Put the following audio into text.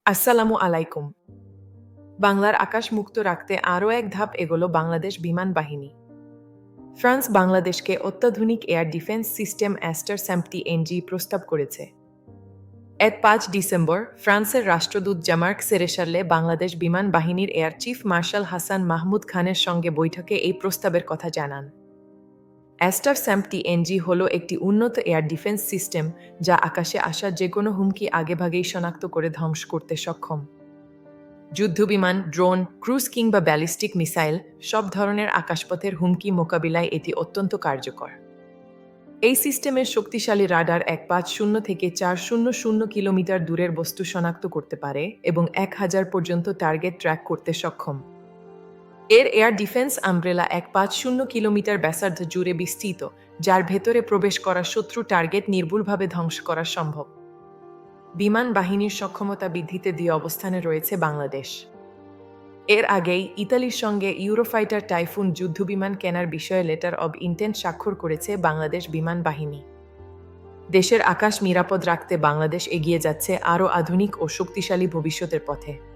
আসসালামু আলাইকুম। বাংলার আকাশ মুক্ত রাখতে আরও এক ধাপ এগোলো বাংলাদেশ বিমান বাহিনী। ফ্রান্স বাংলাদেশকে অত্যাধুনিক air defence system ester SAMP-TNG প্রস্তাব করেছে। ৫ ডিসেম্বর ফ্রান্সের রাষ্ট্রদূত জামার্ক সেরেশারলে বাংলাদেশ বিমান বাহিনীর air chief marshal Hasan Mahmud খানের সঙ্গে বৈঠকে এই প্রস্তাবের কথা জানান। অ্যাস্টার SAMP-TNG হল একটি উন্নত এয়ার ডিফেন্স সিস্টেম যা আকাশে আসা যেকোনো হুমকি আগেভাগেই শনাক্ত করে ধ্বংস করতে সক্ষম। যুদ্ধবিমান, ড্রোন, ক্রুজ কিংবা ব্যালিস্টিক মিসাইল সব ধরনের আকাশপথের হুমকি মোকাবিলায় এটি অত্যন্ত কার্যকর। এই সিস্টেমের শক্তিশালী রাডার ১৫০ থেকে ৪০০ কিলোমিটার দূরের বস্তু শনাক্ত করতে পারে এবং ১,০০০ পর্যন্ত টার্গেট ট্র্যাক করতে সক্ষম। এর এয়ার ডিফেন্স আমব্রেলা ১৫০ কিলোমিটার ব্যাসার্ধ জুড়ে বিস্তৃত, যার ভেতরে প্রবেশ করা শত্রু টার্গেট নির্ভুলভাবে ধ্বংস করা সম্ভব। বিমান বাহিনীর সক্ষমতা বৃদ্ধিতে দিয়ে অবস্থানে রয়েছে বাংলাদেশ। এর আগেই ইতালির সঙ্গে ইউরোফাইটার টাইফুন যুদ্ধবিমান কেনার বিষয়ে লেটার অব ইন্টেন্ট স্বাক্ষর করেছে বাংলাদেশ বিমান বাহিনী। দেশের আকাশ নিরাপদ রাখতে বাংলাদেশ এগিয়ে যাচ্ছে আরও আধুনিক ও শক্তিশালী ভবিষ্যতের পথে।